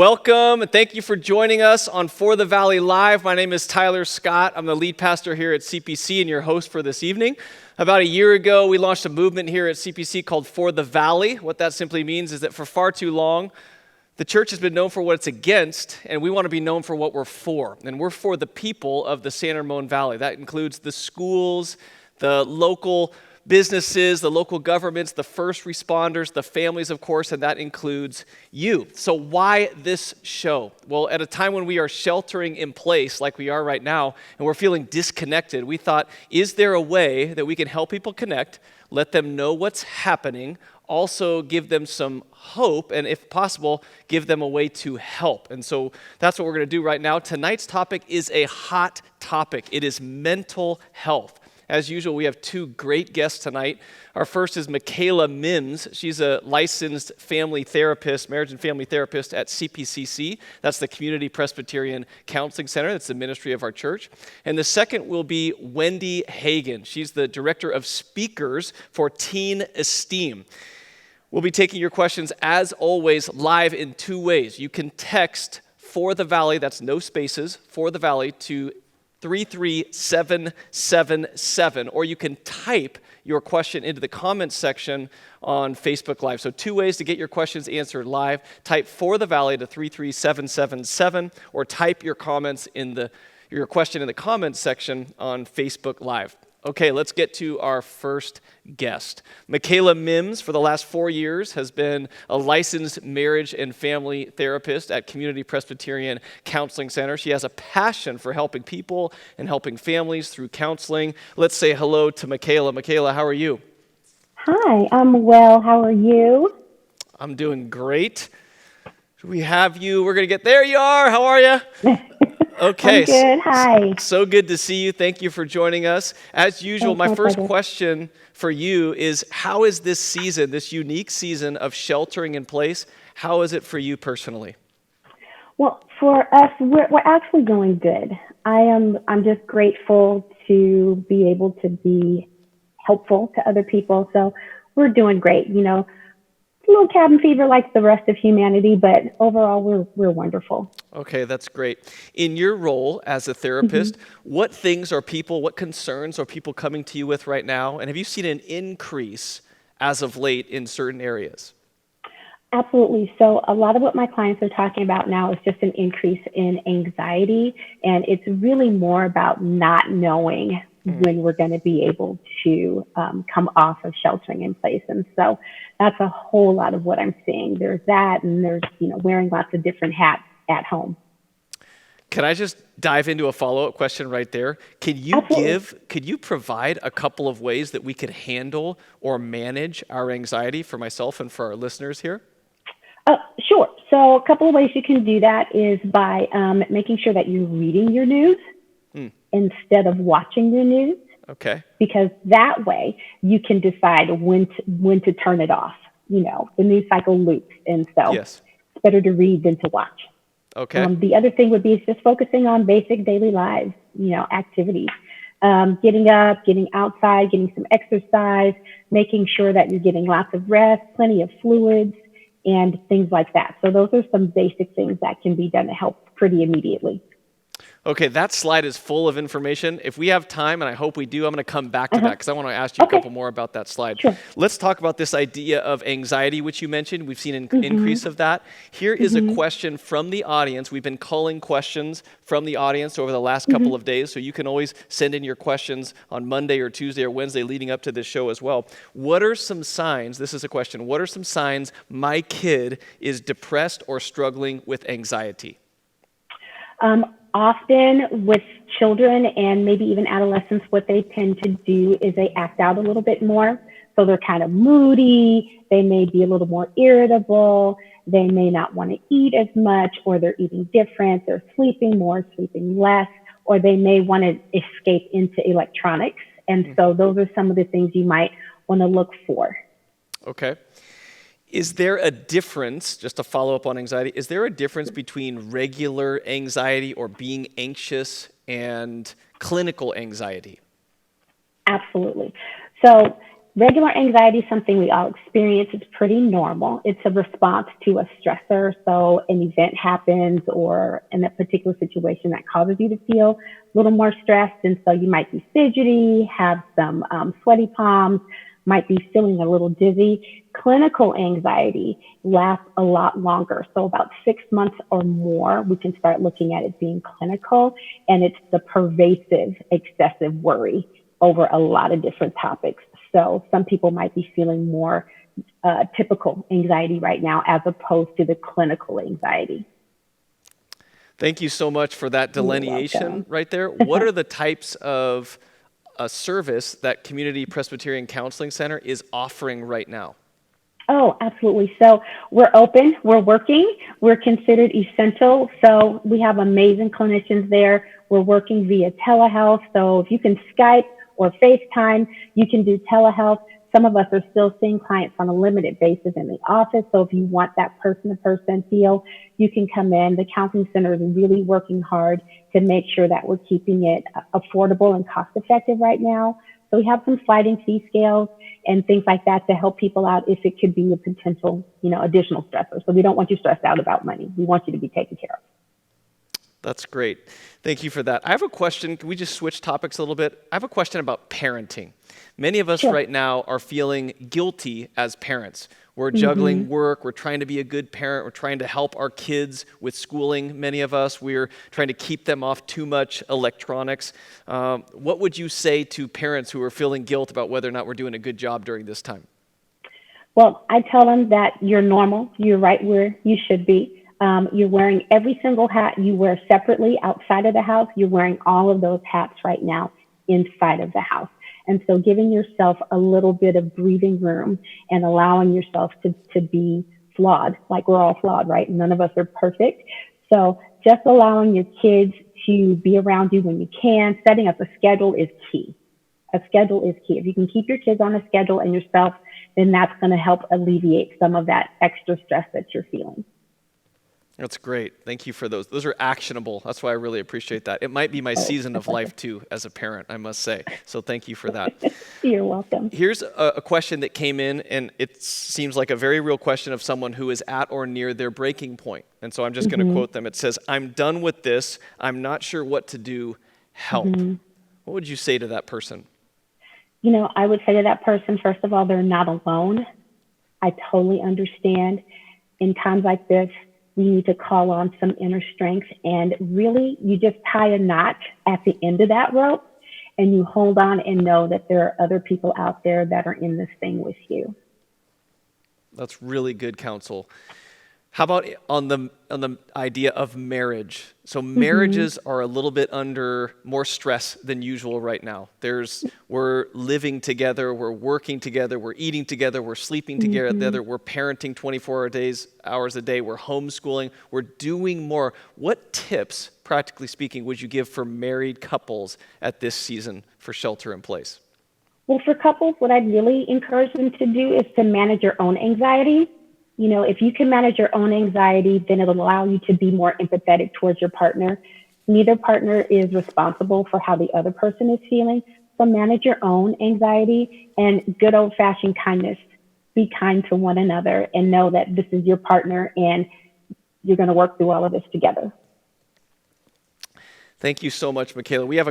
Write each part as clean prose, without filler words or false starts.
Welcome, and thank you for joining us on For the Valley Live. My name is Tyler Scott. I'm the lead pastor here at CPC and your host for this evening. About a year ago, we launched a movement here at CPC called For the Valley. What that simply means is that for far too long, the church has been known for what it's against, and we want to be known for what we're for. And we're for the people of the San Ramon Valley. That includes the schools, the local businesses, the local governments, the first responders, the families, of course, and that includes you. So why this show? Well, at a time when we are sheltering in place like we are right now, and we're feeling disconnected, we thought, is there a way that we can help people connect, let them know what's happening, also give them some hope, and if possible, give them a way to help. And so that's what we're going to do right now. Tonight's topic is a hot topic. It is mental health. As usual, we have two great guests tonight. Our first is Michaela Mims. She's a licensed family therapist, marriage and family therapist at CPCC. That's the Community Presbyterian Counseling Center. That's the ministry of our church. And the second will be Wendy Hagan. She's the director of speakers for Teen Esteem. We'll be taking your questions, as always, live in two ways. You can text For the Valley, that's no spaces, For the Valley, to 33777, or you can type your question into the comments section on Facebook Live. So two ways to get your questions answered live. Type For the Valley to 33777, or type your comments your question in the comments section on Facebook Live. Okay, let's get to our first guest. Michaela Mims, for the last 4 years, has been a licensed marriage and family therapist at Community Presbyterian Counseling Center. She has a passion for helping people and helping families through counseling. Let's say hello to Michaela. Michaela, how are you? Hi, I'm well. How are you? I'm doing great. We have you. We're going to get there. You are. How are you? Okay. I'm good. Hi. So good to see you. Thank you for joining us. As usual, my first question for you is, how is this season, this unique season of sheltering in place, how is it for you personally? Well, for us, we're actually going good. I'm just grateful to be able to be helpful to other people. So we're doing great. You know, a little cabin fever like the rest of humanity, but overall we're wonderful. Okay, that's great. In your role as a therapist, what concerns are people coming to you with right now? And have you seen an increase as of late in certain areas? Absolutely. So a lot of what my clients are talking about now is just an increase in anxiety, and it's really more about not knowing when we're going to be able to come off of sheltering in place. And so that's a whole lot of what I'm seeing. There's that, and there's, wearing lots of different hats at home. Can I just dive into a follow-up question right there? Could you provide a couple of ways that we could handle or manage our anxiety for myself and for our listeners here? Sure. So a couple of ways you can do that is by making sure that you're reading your news instead of watching your news. Okay. Because that way you can decide when to turn it off. The news cycle loops, and so yes. It's better to read than to watch. Okay. The other thing would be just focusing on basic daily lives, activities. Getting up, getting outside, getting some exercise, making sure that you're getting lots of rest, plenty of fluids, and things like that. So those are some basic things that can be done to help pretty immediately. Okay, that slide is full of information. If we have time, and I hope we do, I'm going to come back to that because I want to ask you a couple more about that slide. Sure. Let's talk about this idea of anxiety, which you mentioned. We've seen an increase of that. Here is a question from the audience. We've been culling questions from the audience over the last couple of days, so you can always send in your questions on Monday or Tuesday or Wednesday leading up to this show as well. What are some signs, this is a question, what are some signs my kid is depressed or struggling with anxiety? Often with children and maybe even adolescents, what they tend to do is they act out a little bit more. So they're kind of moody. They may be a little more irritable. They may not want to eat as much, or they're eating different. They're sleeping more, sleeping less, or they may want to escape into electronics. And so those are some of the things you might want to look for. Okay. Is there a difference, just to follow up on anxiety, is there a difference between regular anxiety or being anxious and clinical anxiety? Absolutely. So regular anxiety is something we all experience. It's pretty normal. It's a response to a stressor. So an event happens or in a particular situation that causes you to feel a little more stressed. And so you might be fidgety, have some sweaty palms, might be feeling a little dizzy. Clinical anxiety lasts a lot longer. So about 6 months or more, we can start looking at it being clinical. And it's the pervasive, excessive worry over a lot of different topics. So some people might be feeling more typical anxiety right now as opposed to the clinical anxiety. Thank you so much for that delineation right there. What are the types of a service that Community Presbyterian Counseling Center is offering right now? Oh, absolutely. So we're open, we're working, we're considered essential. So we have amazing clinicians there. We're working via telehealth. So if you can Skype or FaceTime, you can do telehealth. Some of us are still seeing clients on a limited basis in the office. So if you want that person-to-person feel, you can come in. The counseling center is really working hard to make sure that we're keeping it affordable and cost-effective right now. So we have some sliding fee scales and things like that to help people out if it could be a potential, additional stressor. So we don't want you stressed out about money. We want you to be taken care of. That's great. Thank you for that. I have a question. Can we just switch topics a little bit? I have a question about parenting. Many of us right now are feeling guilty as parents. We're juggling work. We're trying to be a good parent. We're trying to help our kids with schooling. Many of us, we're trying to keep them off too much electronics. What would you say to parents who are feeling guilt about whether or not we're doing a good job during this time? Well, I tell them that you're normal. You're right where you should be. You're wearing every single hat you wear separately outside of the house. You're wearing all of those hats right now inside of the house. And so giving yourself a little bit of breathing room and allowing yourself to be flawed, like we're all flawed, right? None of us are perfect. So just allowing your kids to be around you when you can, setting up a schedule is key. A schedule is key. If you can keep your kids on a schedule and yourself, then that's going to help alleviate some of that extra stress that you're feeling. That's great. Thank you for those. Those are actionable. That's why I really appreciate that. It might be my season of life too as a parent, I must say. So thank you for that. You're welcome. Here's a question that came in, and it seems like a very real question of someone who is at or near their breaking point. And so I'm just going to quote them. It says, "I'm done with this. I'm not sure what to do. Help." What would you say to that person? I would say to that person, first of all, they're not alone. I totally understand. In times like this, we need to call on some inner strength, and really you just tie a knot at the end of that rope and you hold on and know that there are other people out there that are in this thing with you. That's really good counsel. How about on the idea of marriage? So marriages are a little bit under more stress than usual right now. We're living together, we're working together, we're eating together, we're sleeping together, we're parenting 24 hours a day, we're homeschooling, we're doing more. What tips, practically speaking, would you give for married couples at this season for shelter in place? Well, for couples, what I'd really encourage them to do is to manage your own anxiety. If you can manage your own anxiety, then it'll allow you to be more empathetic towards your partner. Neither partner is responsible for how the other person is feeling. So manage your own anxiety and good old-fashioned kindness. Be kind to one another and know that this is your partner and you're going to work through all of this together. Thank you so much, Michaela. We have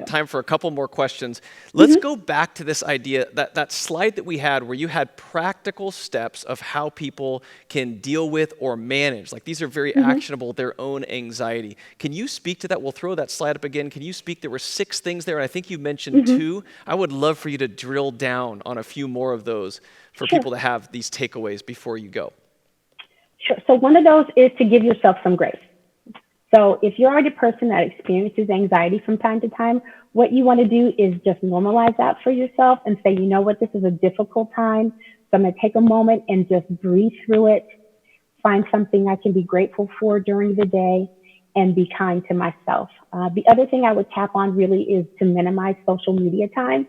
time for a couple more questions. Let's go back to this idea, that slide that we had where you had practical steps of how people can deal with or manage. Like these are very actionable, their own anxiety. Can you speak to that? We'll throw that slide up again. Can you speak? There were 6 things there, and I think you mentioned 2. I would love for you to drill down on a few more of those for people to have these takeaways before you go. Sure. So one of those is to give yourself some grace. So if you're already a person that experiences anxiety from time to time, what you want to do is just normalize that for yourself and say, you know what, this is a difficult time. So I'm going to take a moment and just breathe through it, find something I can be grateful for during the day, and be kind to myself. The other thing I would tap on really is to minimize social media time.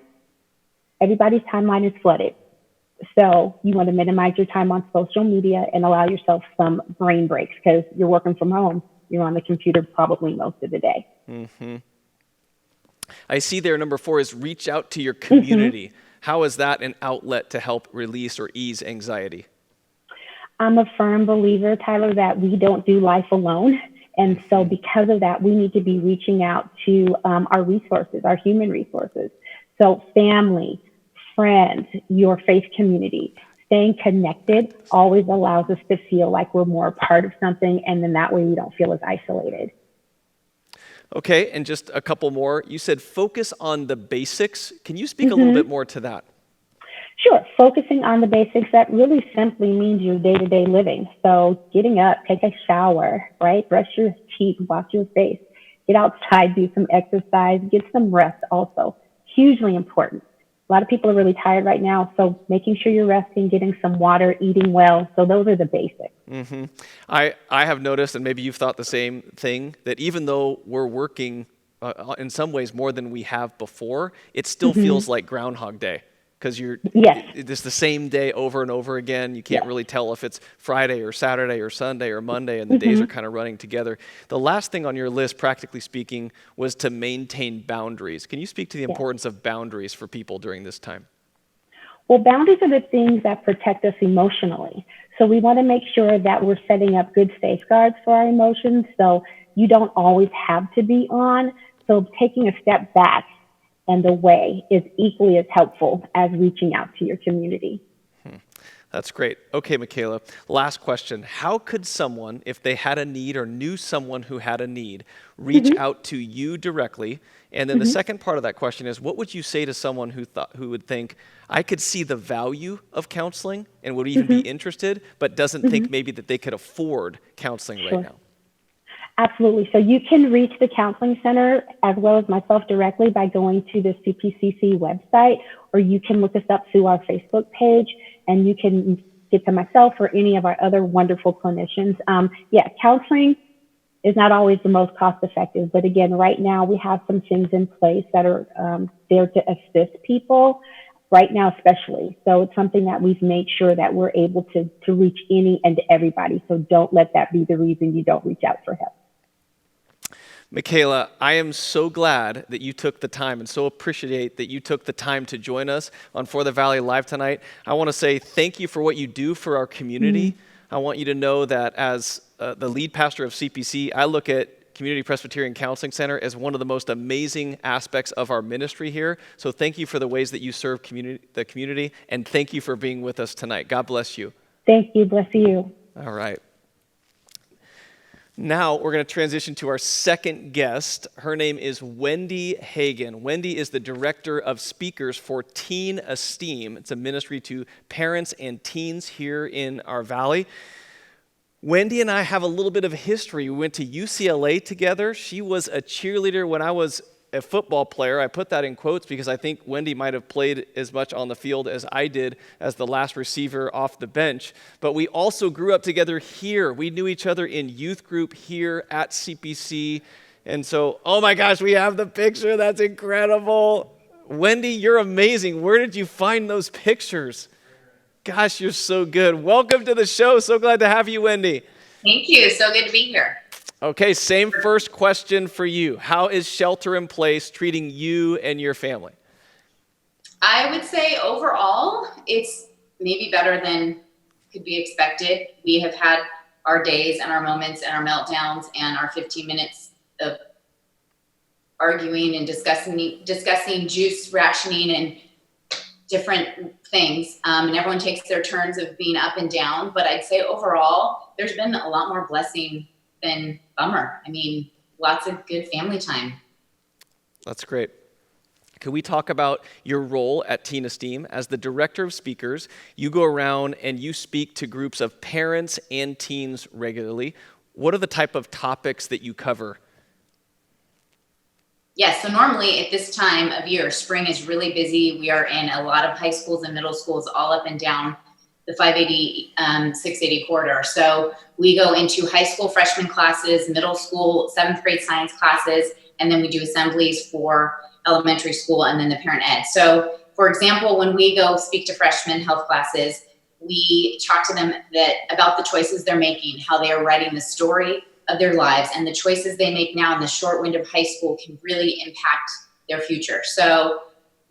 Everybody's timeline is flooded. So you want to minimize your time on social media and allow yourself some brain breaks because you're working from home. You're on the computer probably most of the day. I see there, number 4 is reach out to your community. How is that an outlet to help release or ease anxiety? I'm a firm believer, Tyler, that we don't do life alone. And so because of that, we need to be reaching out to our resources, our human resources. So family, friends, your faith community. Staying connected always allows us to feel like we're more a part of something, and then that way we don't feel as isolated. Okay, and just a couple more. You said focus on the basics. Can you speak a little bit more to that? Sure. Focusing on the basics, that really simply means your day-to-day living. So getting up, take a shower, right? Brush your teeth, wash your face, get outside, do some exercise, get some rest also. Hugely important. A lot of people are really tired right now, so making sure you're resting, getting some water, eating well. So those are the basics. Mm-hmm. I have noticed, and maybe you've thought the same thing, that even though we're working in some ways more than we have before, it still feels like Groundhog Day. Because it's the same day over and over again. You can't really tell if it's Friday or Saturday or Sunday or Monday, and the days are kind of running together. The last thing on your list, practically speaking, was to maintain boundaries. Can you speak to the importance of boundaries for people during this time? Well, boundaries are the things that protect us emotionally. So we want to make sure that we're setting up good safeguards for our emotions. So you don't always have to be on. So taking a step back and away is equally as helpful as reaching out to your community. That's great. Okay, Michaela, last question. How could someone, if they had a need or knew someone who had a need, reach out to you directly? And then the second part of that question is, what would you say to someone who would think, I could see the value of counseling and would even be interested, but doesn't think maybe that they could afford counseling right now? Absolutely. So you can reach the counseling center as well as myself directly by going to the CPCC website, or you can look us up through our Facebook page, and you can get to myself or any of our other wonderful clinicians. Counseling is not always the most cost effective, but again, right now we have some things in place that are there to assist people right now, especially. So it's something that we've made sure that we're able to reach any and everybody. So don't let that be the reason you don't reach out for help. Michaela, I am so glad that you took the time and so appreciate that you took the time to join us on For the Valley Live tonight. I want to say thank you for what you do for our community. I want you to know that as the lead pastor of CPC, I look at Community Presbyterian Counseling Center as one of the most amazing aspects of our ministry here. So thank you for the ways that you serve the community, and thank you for being with us tonight. God bless you. Thank you. Bless you. All right. Now we're going to transition to our second guest. Her name is Wendy Hagan. Wendy is the director of speakers for Teen Esteem. It's a ministry to parents and teens here in our valley. Wendy and I have a little bit of a history. We went to UCLA together. She was a cheerleader when I was a football player. I put that in quotes because I think Wendy might have played as much on the field as I did as the last receiver off the bench. But we also grew up together here. We knew each other in youth group here at CPC. And so, oh my gosh, we have the picture. That's incredible. Wendy, you're amazing. Where did you find those pictures? Gosh, you're so good. Welcome to the show. So glad to have you, Wendy. Thank you. So good to be here. Okay, same first question for you. How is shelter in place treating you and your family? I would say overall, it's maybe better than could be expected. We have had our days and our moments and our meltdowns and our 15 minutes of arguing and discussing juice rationing and different things. And everyone takes their turns of being up and down. But I'd say overall, there's been a lot more blessing than bummer. I mean, lots of good family time. That's great. Could we talk about your role at Teen Esteem? As the director of speakers, you go around and you speak to groups of parents and teens regularly. What are the type of topics that you cover? Yes, so normally at this time of year, spring is really busy. We are in a lot of high schools and middle schools all up and down the 580, 680 corridor. So we go into high school freshman classes, middle school, 7th grade science classes, and then we do assemblies for elementary school and then the parent ed. So for example, when we go speak to freshmen health classes, we talk to them about the choices they're making, how they are writing the story of their lives, and the choices they make now in the short window of high school can really impact their future. So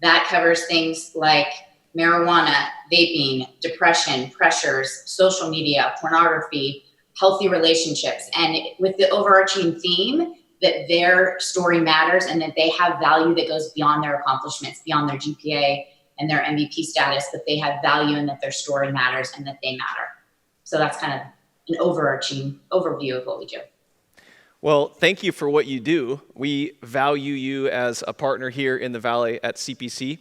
That covers things like marijuana, vaping, depression, pressures, social media, pornography, healthy relationships, and with the overarching theme that their story matters and that they have value that goes beyond their accomplishments, beyond their GPA and their MVP status, that they have value and that their story matters and that they matter. So that's kind of an overarching overview of what we do. Well, thank you for what you do. We value you as a partner here in the Valley at CPC.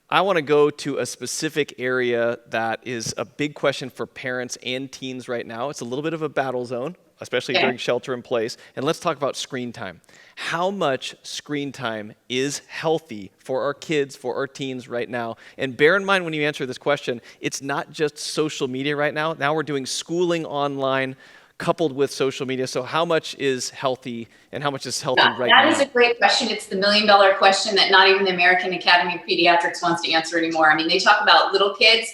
I want to go to a specific area that is a big question for parents and teens right now. It's a little bit of a battle zone, especially during shelter in place. And let's talk about screen time. How much screen time is healthy for our kids, for our teens right now? And bear in mind when you answer this question, it's not just social media right now. Now we're doing schooling online coupled with social media. So how much is healthy and how much is healthy right now? That is a great question. It's the $1 million question that not even the American Academy of Pediatrics wants to answer anymore. I mean, they talk about little kids,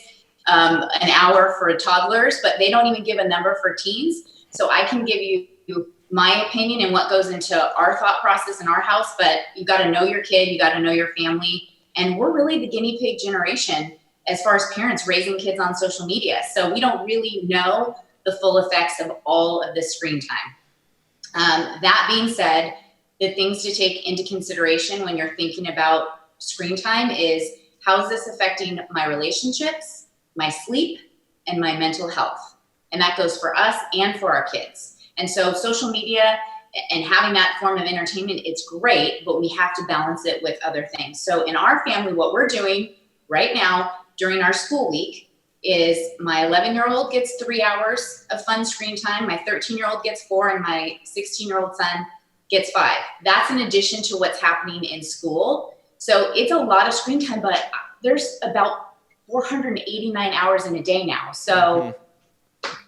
an hour for toddlers, but they don't even give a number for teens. So I can give you my opinion and what goes into our thought process in our house, but you got to know your kid, you got to know your family. And we're really the guinea pig generation as far as parents raising kids on social media. So we don't really know the full effects of all of this screen time. That being said, the things to take into consideration when you're thinking about screen time is, how is this affecting my relationships, my sleep, and my mental health? And that goes for us and for our kids. And so social media and having that form of entertainment, it's great, but we have to balance it with other things. So in our family, what we're doing right now during our school week is my 11-year-old gets 3 hours of fun screen time, my 13-year-old gets 4, and my 16-year-old son gets 5. That's in addition to what's happening in school. So it's a lot of screen time, but there's about 489 hours in a day now. So,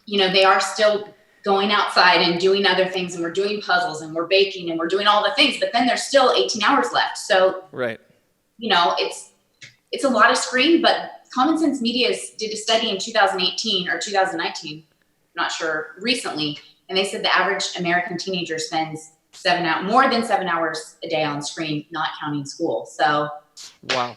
they are still going outside and doing other things, and we're doing puzzles and we're baking and we're doing all the things, but then there's still 18 hours left. So, right. It's a lot of screen, but Common Sense Media did a study in 2018 or 2019, not sure, recently, and they said the average American teenager spends more than 7 hours a day on screen, not counting school. So, wow,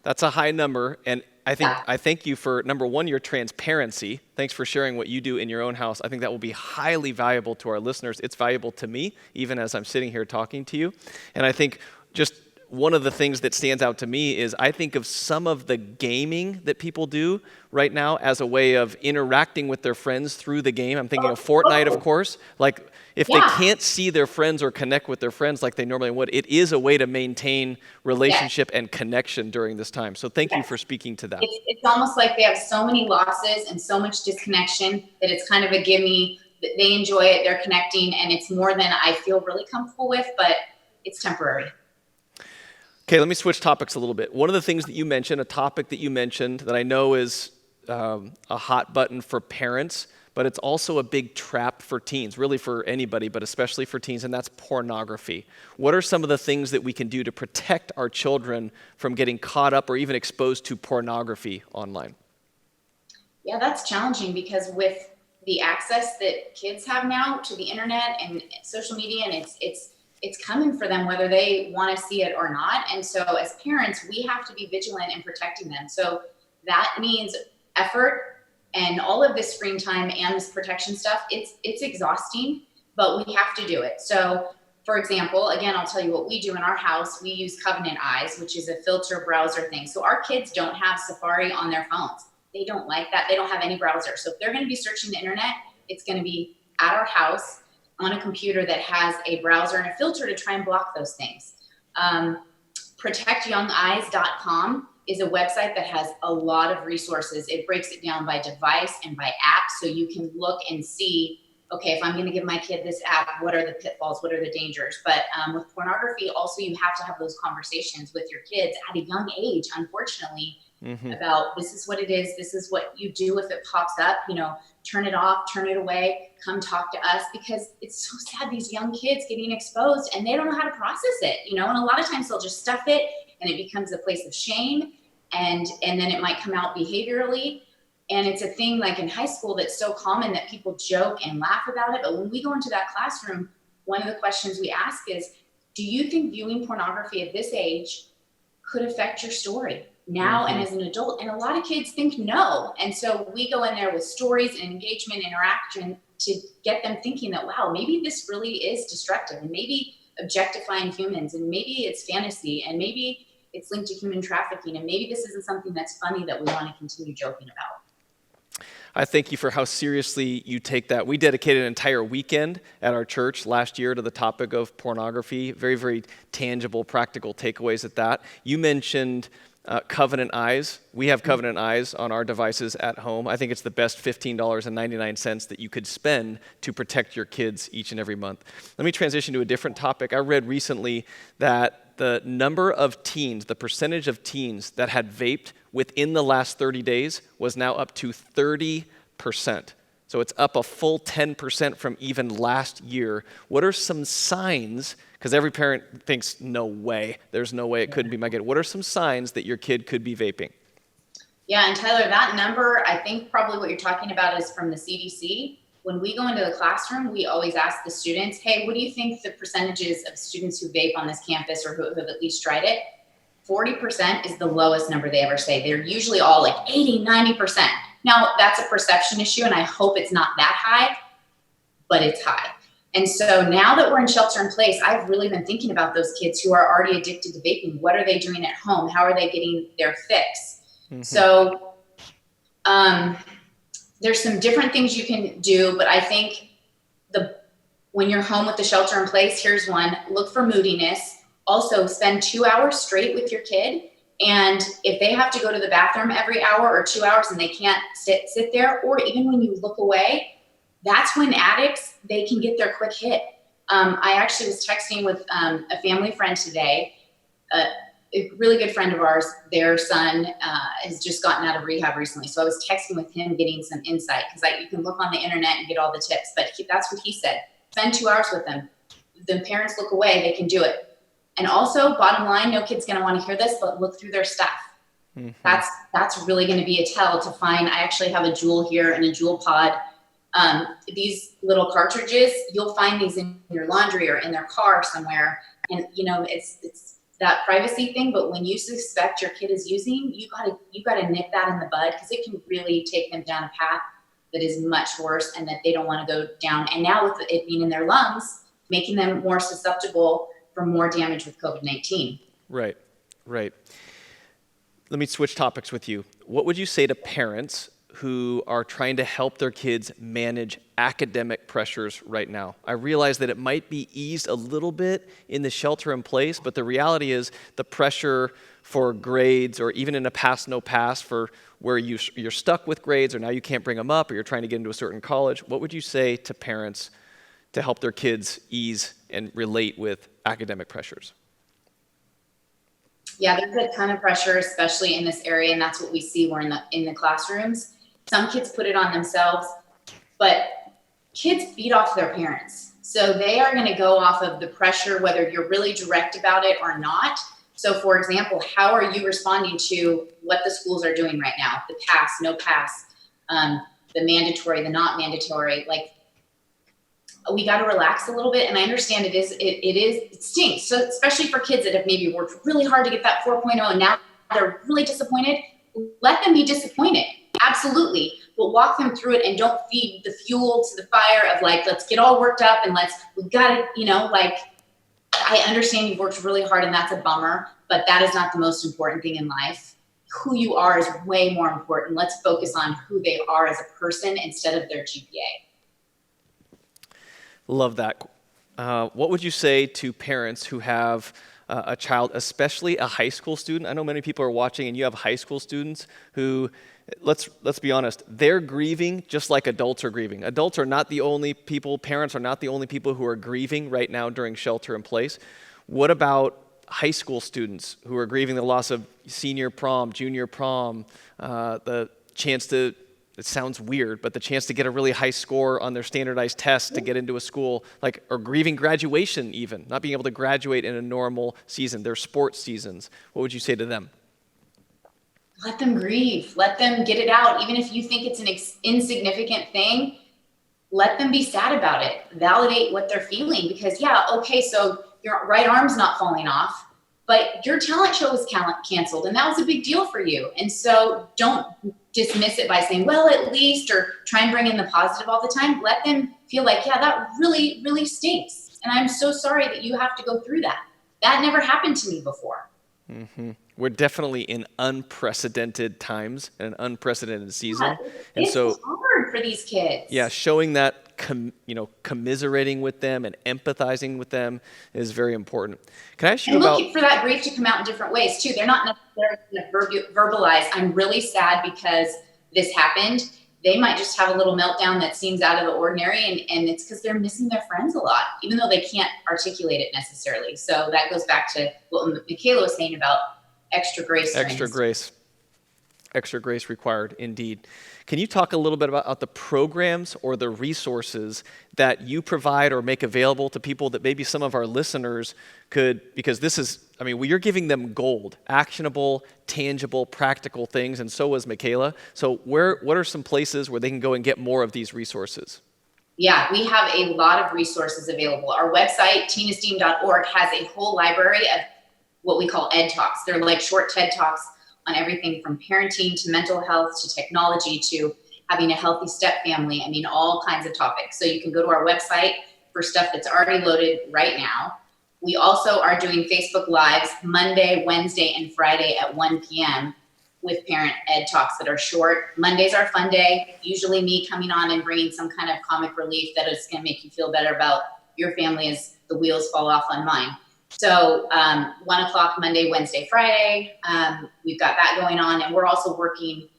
that's a high number, and I thank you for, number one, your transparency. Thanks for sharing what you do in your own house. I think that will be highly valuable to our listeners. It's valuable to me, even as I'm sitting here talking to you, and I think just one of the things that stands out to me is I think of some of the gaming that people do right now as a way of interacting with their friends through the game. I'm thinking of Fortnite, of course. Like, if they can't see their friends or connect with their friends like they normally would, it is a way to maintain relationship and connection during this time. So thank you for speaking to that. It's almost like they have so many losses and so much disconnection that it's kind of a gimme. They enjoy it, they're connecting, and it's more than I feel really comfortable with, but it's temporary. Okay, let me switch topics a little bit. One of the things that you mentioned, a topic that you mentioned that I know is a hot button for parents, but it's also a big trap for teens, really for anybody, but especially for teens, and that's pornography. What are some of the things that we can do to protect our children from getting caught up or even exposed to pornography online? Yeah, that's challenging because with the access that kids have now to the internet and social media, and it's coming for them whether they want to see it or not. And so as parents, we have to be vigilant in protecting them. So that means effort, and all of this screen time and this protection stuff, it's exhausting, but we have to do it. So for example, again, I'll tell you what we do in our house. We use Covenant Eyes, which is a filter browser thing. So our kids don't have Safari on their phones. They don't like that. They don't have any browser. So if they're going to be searching the internet, it's going to be at our house on a computer that has a browser and a filter to try and block those things. ProtectYoungEyes.com is a website that has a lot of resources. It breaks it down by device and by app, so you can look and see, okay, if I'm going to give my kid this app, what are the pitfalls, what are the dangers? But with pornography, also you have to have those conversations with your kids at a young age, unfortunately, about this is what it is, this is what you do if it pops up, turn it off, turn it away, come talk to us, because it's so sad, these young kids getting exposed and they don't know how to process it, and a lot of times they'll just stuff it and it becomes a place of shame, and then it might come out behaviorally. And it's a thing like in high school that's so common that people joke and laugh about it. But when we go into that classroom, one of the questions we ask is, do you think viewing pornography at this age could affect your story now and as an adult. And a lot of kids think no. And so we go in there with stories and engagement, interaction to get them thinking that, wow, maybe this really is destructive, and maybe objectifying humans, and maybe it's fantasy, and maybe it's linked to human trafficking, and maybe this isn't something that's funny that we want to continue joking about. I thank you for how seriously you take that. We dedicated an entire weekend at our church last year to the topic of pornography. Very, very tangible, practical takeaways at that. You mentioned Covenant Eyes. We have Covenant Eyes on our devices at home. I think it's the best $15.99 that you could spend to protect your kids each and every month. Let me transition to a different topic. I read recently that the number of teens, the percentage of teens that had vaped within the last 30 days was now up to 30%. So it's up a full 10% from even last year. What are some signs, because every parent thinks, no way, there's no way it couldn't be my kid. What are some signs that your kid could be vaping? Yeah, and Tyler, that number, I think probably what you're talking about is from the CDC. When we go into the classroom, we always ask the students, hey, what do you think the percentages of students who vape on this campus or who have at least tried it? 40% is the lowest number they ever say. They're usually all like 80, 90%. Now, that's a perception issue, and I hope it's not that high, but it's high. And so now that we're in shelter in place, I've really been thinking about those kids who are already addicted to vaping. What are they doing at home? How are they getting their fix? So there's some different things you can do, but I think when you're home with the shelter in place, here's one: look for moodiness. Also, spend 2 hours straight with your kid. And if they have to go to the bathroom every hour or 2 hours and they can't sit there, or even when you look away, that's when addicts, they can get their quick hit. I actually was texting with a family friend today, a really good friend of ours. Their son has just gotten out of rehab recently. So I was texting with him, getting some insight, because you can look on the internet and get all the tips, but that's what he said. Spend 2 hours with them. The parents look away, they can do it. And also, bottom line, no kid's going to want to hear this, but look through their stuff. That's really going to be a tell to find. I actually have a Juul here and a Juul pod. These little cartridges, you'll find these in your laundry or in their car somewhere. And it's that privacy thing, but when you suspect your kid is using, you gotta nip that in the bud, because it can really take them down a path that is much worse and that they don't want to go down. And now with it being in their lungs, making them more susceptible for more damage with COVID-19. Right. Let me switch topics with you. What would you say to parents who are trying to help their kids manage academic pressures right now? I realize that it might be eased a little bit in the shelter in place, but the reality is the pressure for grades, or even in a pass, no pass, for where you're stuck with grades, or now you can't bring them up, or you're trying to get into a certain college. What would you say to parents to help their kids ease and relate with academic pressures? Yeah, there's a ton of pressure, especially in this area, and that's what we see. We're in the classrooms. Some kids put it on themselves, but kids feed off their parents. So they are going to go off of the pressure, whether you're really direct about it or not. So for example, how are you responding to what the schools are doing right now? The pass, no pass, the mandatory, the not mandatory. We got to relax a little bit. And I understand it stinks. So especially for kids that have maybe worked really hard to get that 4.0 and now they're really disappointed, let them be disappointed. Absolutely. But walk them through it and don't feed the fuel to the fire of let's get all worked up and we've got to, I understand you've worked really hard and that's a bummer, but that is not the most important thing in life. Who you are is way more important. Let's focus on who they are as a person instead of their GPA. Love that. What would you say to parents who have a child, especially a high school student? I know many people are watching and you have high school students who, let's be honest, they're grieving just like adults are grieving. Adults are not the only people, parents are not the only people who are grieving right now during shelter in place. What about high school students who are grieving the loss of senior prom, junior prom, the chance to, it sounds weird, but the chance to get a really high score on their standardized tests to get into a school, or grieving graduation even, not being able to graduate in a normal season, their sports seasons. What would you say to them? Let them grieve. Let them get it out. Even if you think it's an insignificant thing, let them be sad about it. Validate what they're feeling, because so your right arm's not falling off, but your talent show was canceled, and that was a big deal for you. And so don't dismiss it by saying, well, at least, or try and bring in the positive all the time. Let them feel like, yeah, that really, really stinks. And I'm so sorry that you have to go through that. That never happened to me before. Mm-hmm. We're definitely in unprecedented times and an unprecedented season. And It's so hard for these kids. yeah, showing that, commiserating with them and empathizing with them is very important. Can I ask you And about? look for that grief to come out in different ways too. They're not necessarily going to verbalize, I'm really sad because this happened. They might just have a little meltdown that seems out of the ordinary, and it's because they're missing their friends a lot, even though they can't articulate it necessarily. So that goes back to what Michaela was saying about extra grace. Extra grace required, indeed. Can you talk a little bit about the programs or the resources that you provide or make available to people that maybe some of our listeners could, because this is, you're giving them gold, actionable, tangible, practical things, and so was Michaela. So what are some places where they can go and get more of these resources? Yeah, we have a lot of resources available. Our website, teenesteam.org, has a whole library of what we call Ed Talks. They're like short TED Talks on everything from parenting to mental health to technology to having a healthy step family. All kinds of topics. So you can go to our website for stuff that's already loaded right now. We also are doing Facebook Lives Monday, Wednesday, and Friday at 1 p.m. with parent Ed Talks that are short. Monday's our fun day, usually me coming on and bringing some kind of comic relief that is going to make you feel better about your family as the wheels fall off on mine. So 1 o'clock Monday, Wednesday, Friday, we've got that going on. And we're also working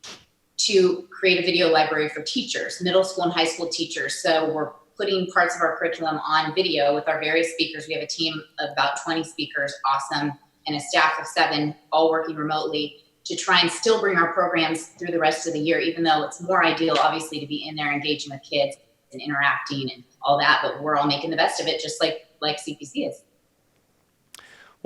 to create a video library for teachers, middle school and high school teachers. So we're putting parts of our curriculum on video with our various speakers. We have a team of about 20 speakers, awesome, and a staff of 7, all working remotely to try and still bring our programs through the rest of the year, even though it's more ideal, obviously, to be in there engaging with kids and interacting and all that. But we're all making the best of it, just like CPC is.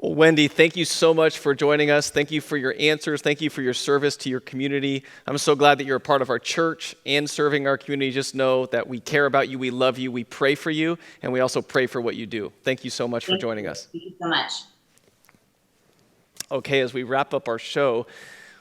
Well, Wendy, thank you so much for joining us. Thank you for your answers. Thank you for your service to your community. I'm so glad that you're a part of our church and serving our community. Just know that we care about you, we love you, we pray for you, and we also pray for what you do. Thank you so much for joining us. Thank you so much. Okay, as we wrap up our show,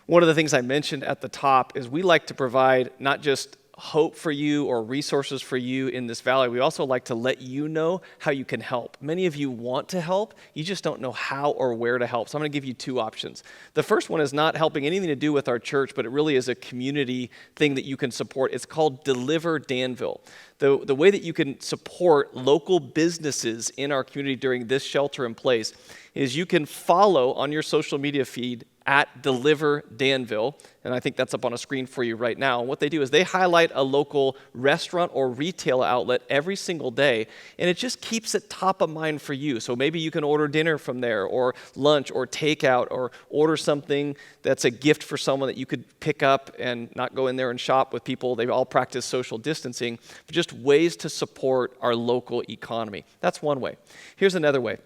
one of the things I mentioned at the top is we like to provide not just hope for you or resources for you in this valley. We also like to let you know how you can help. Many of you want to help, you just don't know how or where to help. So I'm going to give you 2 options. The first one is not helping anything to do with our church, but it really is a community thing that you can support. It's called Deliver Danville. The way that you can support local businesses in our community during this shelter in place is you can follow on your social media feed at Deliver Danville, and I think that's up on a screen for you right now. And what they do is they highlight a local restaurant or retail outlet every single day, and it just keeps it top of mind for you. So maybe you can order dinner from there, or lunch, or takeout, or order something that's a gift for someone that you could pick up and not go in there and shop with people. They all practice social distancing, but just ways to support our local economy. That's one way. Here's another way.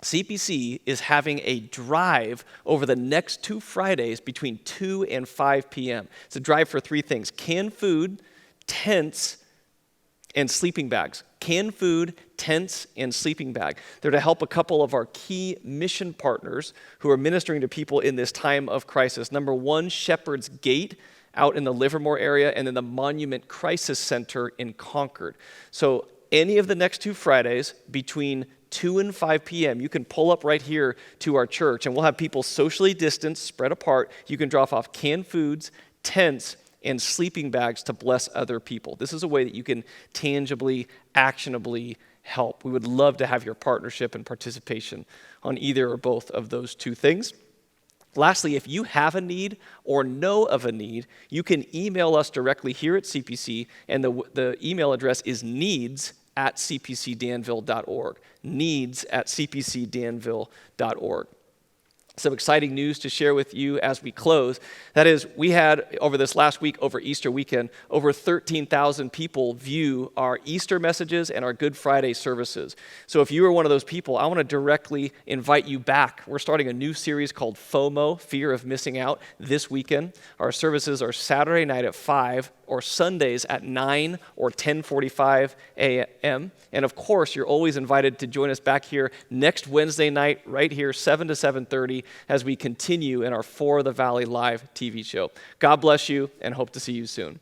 CPC is having a drive over the next 2 Fridays between 2 and 5 p.m. It's a drive for 3 things: canned food, tents, and sleeping bags. Canned food, tents, and sleeping bag. They're to help a couple of our key mission partners who are ministering to people in this time of crisis. Number 1, Shepherd's Gate out in the Livermore area, and then the Monument Crisis Center in Concord. So any of the next 2 Fridays between 2 and 5 p.m., you can pull up right here to our church, and we'll have people socially distanced, spread apart. You can drop off canned foods, tents, and sleeping bags to bless other people. This is a way that you can tangibly, actionably help. We would love to have your partnership and participation on either or both of those 2 things. Lastly, if you have a need or know of a need, you can email us directly here at CPC, and the email address is needs@cpcdanville.org. needs@cpcdanville.org. Some exciting news to share with you as we close. That is, we had, over this last week, over Easter weekend, over 13,000 people view our Easter messages and our Good Friday services. So if you are one of those people, I want to directly invite you back. We're starting a new series called FOMO, Fear of Missing Out, this weekend. Our services are Saturday night at 5, or Sundays at 9 or 10:45 a.m. And of course, you're always invited to join us back here next Wednesday night, right here, 7 to 7:30, as we continue in our For the Valley Live TV show. God bless you, and hope to see you soon.